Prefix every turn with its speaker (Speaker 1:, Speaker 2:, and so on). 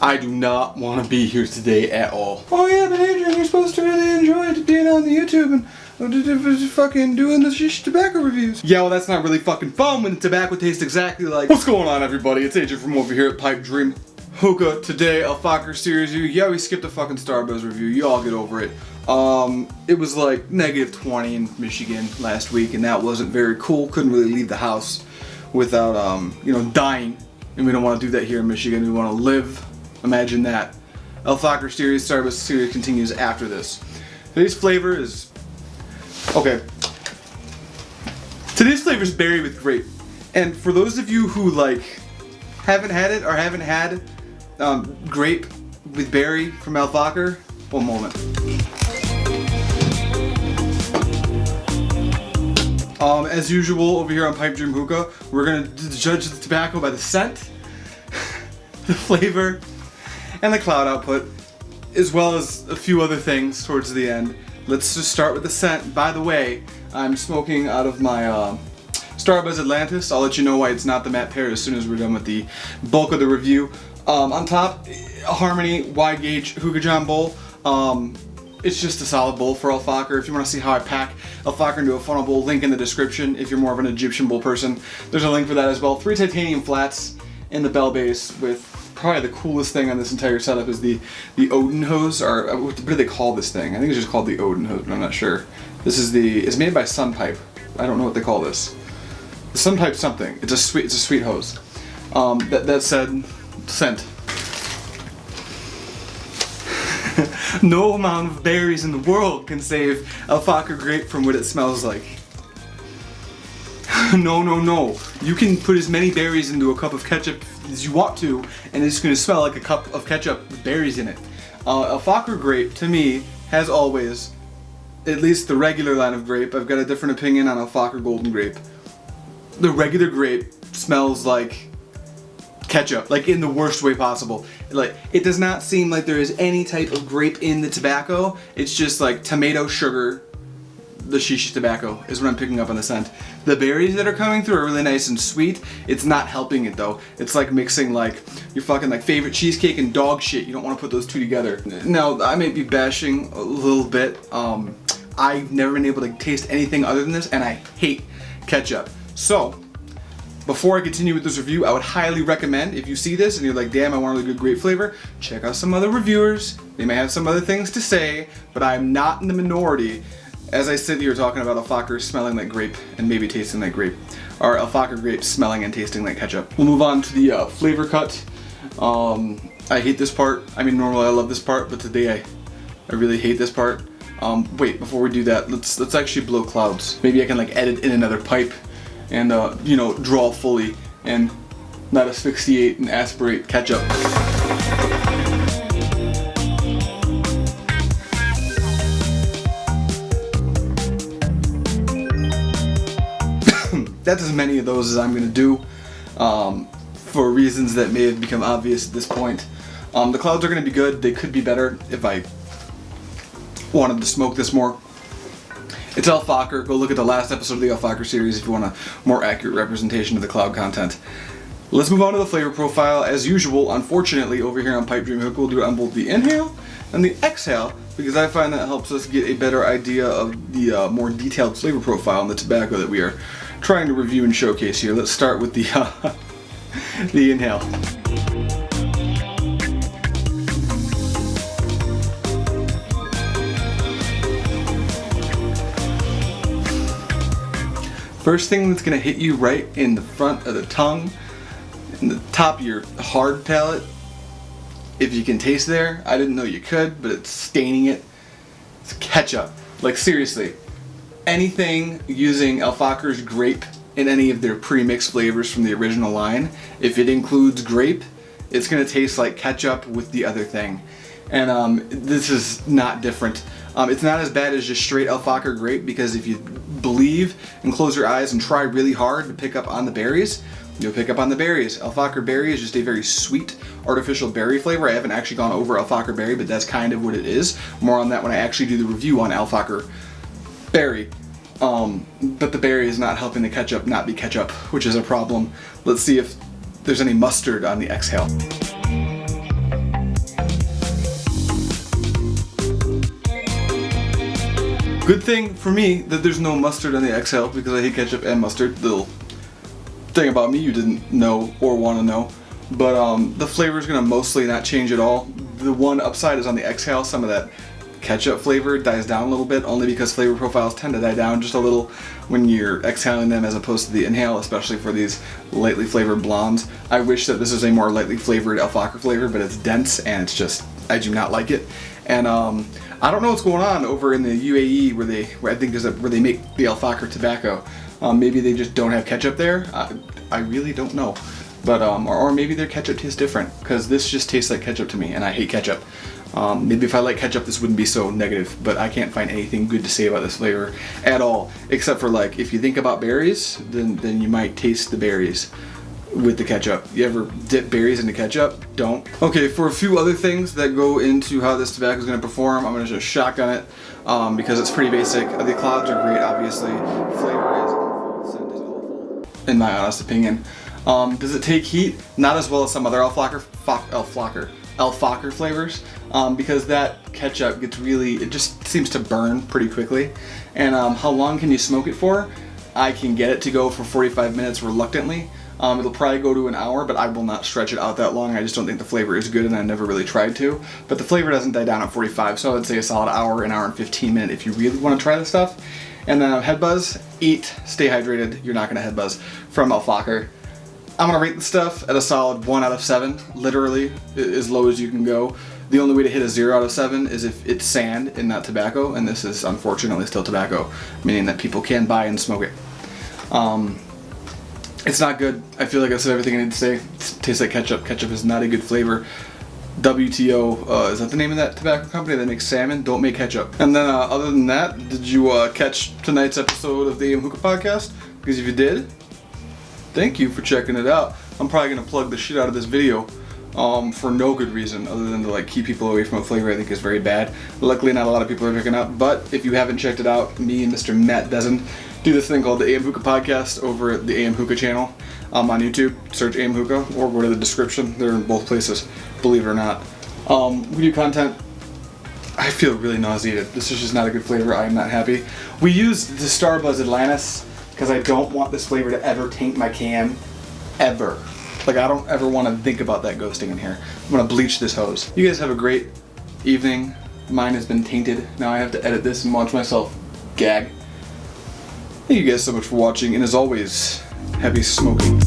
Speaker 1: I do not want to be here today at all. Oh yeah, but Adrian, you're supposed to really enjoy being on the YouTube and fucking doing the shisha tobacco reviews. Yeah, well that's not really fucking fun when the tobacco tastes exactly like... What's going on, everybody? It's Adrian from over here at Pipe Dream Hookah. Today, a Fakher series review. Yeah, we skipped a fucking Starbuzz review. You all get over it. It was like -20 in Michigan last week, and that wasn't very cool. Couldn't really leave the house without, you know, dying. And we don't want to do that here in Michigan. We want to live. Imagine that. Fakher series, Starbuzz series continues after this. Today's flavor is... Okay. Today's flavor is berry with grape. And for those of you who, like, haven't had it or haven't had grape with berry from Fakher, one moment. As usual, over here on Pipe Dream Hookah, we're gonna judge the tobacco by the scent, the flavor, and the cloud output, as well as a few other things towards the end. Let's just start with the scent. By the way, I'm smoking out of my Starbuzz Atlantis. I'll let you know why it's not the matte pear as soon as we're done with the bulk of the review. On top, a Harmony wide gauge Hookah John bowl. It's just a solid bowl for Fakher. If you want to see how I pack Fakher into a funnel bowl, link in the description. If you're more of an Egyptian bowl person, there's a link for that as well. 3 titanium flats in the bell base with probably the coolest thing on this entire setup is the Odin hose, or what do they call this thing? I think it's just called the Odin hose, but I'm not sure. This is it's made by Sunpipe. I don't know what they call this. The Sunpipe something. It's a sweet hose. That said, scent. No amount of berries in the world can save Fakher Grape from what it smells like. No. You can put as many berries into a cup of ketchup as you want to, and it's going to smell like a cup of ketchup with berries in it. Fakher Grape, to me, has always, at least the regular line of grape, I've got a different opinion on Fakher Golden Grape. The regular grape smells like ketchup, like in the worst way possible. Like, it does not seem like there is any type of grape in the tobacco. It's just like tomato sugar. The shisha tobacco is what I'm picking up on the scent. The berries that are coming through are really nice and sweet. It's not helping it though. It's like mixing like your fucking like favorite cheesecake and dog shit. You don't want to put those two together. Now, I may be bashing a little bit. I've never been able to taste anything other than this, and I hate ketchup. So, before I continue with this review, I would highly recommend, if you see this and you're like, damn, I want a really good grape flavor, check out some other reviewers. They may have some other things to say, but I'm not in the minority as I sit here talking about Fakher smelling like grape and maybe tasting like grape, or Fakher Grape smelling and tasting like ketchup. We'll move on to the flavor cut. I hate this part. I mean, normally I love this part, but today I really hate this part. Wait, before we do that, let's actually blow clouds. Maybe I can like edit in another pipe and you know, draw fully and not asphyxiate and aspirate ketchup. That's as many of those as I'm gonna do, for reasons that may have become obvious at this point. The clouds are gonna be good. They could be better if I wanted to smoke this more. It's Fakher. Go look at the last episode of the Fakher series if you want a more accurate representation of the cloud content. Let's move on to the flavor profile. As usual, unfortunately, over here on Pipe Dream Hookah, we'll do it on both the inhale and the exhale, because I find that helps us get a better idea of the more detailed flavor profile on the tobacco that we are trying to review and showcase here. Let's start with the the inhale. First thing that's gonna hit you right in the front of the tongue, in the top of your hard palate, if you can taste there. I didn't know you could, but it's staining it. It's ketchup. Like, seriously, anything using Fakher's grape in any of their pre-mixed flavors from the original line, if it includes grape, it's gonna taste like ketchup with the other thing. And this is not different. It's not as bad as just straight Fakher Grape, because if you believe and close your eyes and try really hard to pick up on the berries, you'll pick up on the berries. Fakher Berry is just a very sweet, artificial berry flavor. I haven't actually gone over Fakher Berry, but that's kind of what it is. More on that when I actually do the review on Fakher Berry. But the berry is not helping the ketchup not be ketchup, which is a problem. Let's see if there's any mustard on the exhale. Good thing for me that there's no mustard on the exhale because I hate ketchup and mustard. Little thing about me you didn't know or want to know. But the flavor is going to mostly not change at all. The one upside is on the exhale. Some of that ketchup flavor dies down a little bit, only because flavor profiles tend to die down just a little when you're exhaling them as opposed to the inhale, especially for these lightly flavored blondes. I wish that this is a more lightly flavored Fakher flavor, but it's dense and it's just, I do not like it. And I don't know what's going on over in the UAE where I think where they make the Fakher tobacco. Maybe they just don't have ketchup there. I really don't know. But or maybe their ketchup tastes different, because this just tastes like ketchup to me, and I hate ketchup. Maybe if I like ketchup, this wouldn't be so negative, but I can't find anything good to say about this flavor at all, except for, like, if you think about berries, then you might taste the berries with the ketchup. You ever dip berries into ketchup? Don't. Okay, for a few other things that go into how this tobacco is going to perform, I'm going to just shotgun it because it's pretty basic. The clouds are great, obviously. Flavor is awful. Scent is awful, in my honest opinion. Does it take heat? Not as well as some other Fakher flavors, because that ketchup gets it just seems to burn pretty quickly. And how long can you smoke it for? I can get it to go for 45 minutes reluctantly. It'll probably go to an hour, but I will not stretch it out that long. I just don't think the flavor is good, and I never really tried to. But the flavor doesn't die down at 45, so I would say a solid hour, an hour and 15 minutes if you really want to try this stuff. And then head buzz, eat, stay hydrated. You're not going to head buzz from Fakher. I'm going to rate the stuff at a solid 1 out of 7, literally as low as you can go. The only way to hit a 0 out of 7 is if it's sand and not tobacco, and this is unfortunately still tobacco, meaning that people can buy and smoke it. It's not good. I feel like I said everything I need to say. It tastes like ketchup. Ketchup is not a good flavor. WTO, is that the name of that tobacco company that makes salmon? Don't make ketchup. And then other than that, did you catch tonight's episode of the AM Hookah podcast? Because if you did, thank you for checking it out. I'm probably going to plug the shit out of this video for no good reason other than to like keep people away from a flavor I think is very bad. Luckily not a lot of people are picking up, but if you haven't checked it out, me and Mr. Matt Desmond do this thing called the AM Hookah podcast over at the AM Hookah channel on YouTube. Search AM Hookah or go to the description. They're in both places, believe it or not. We do content. I feel really nauseated. This is just not a good flavor. I am not happy. We use the Starbuzz Atlantis because I don't want this flavor to ever taint my can, ever. Like, I don't ever want to think about that ghosting in here. I'm gonna bleach this hose. You guys have a great evening. Mine has been tainted. Now I have to edit this and watch myself gag. Thank you guys so much for watching, and as always, happy smoking.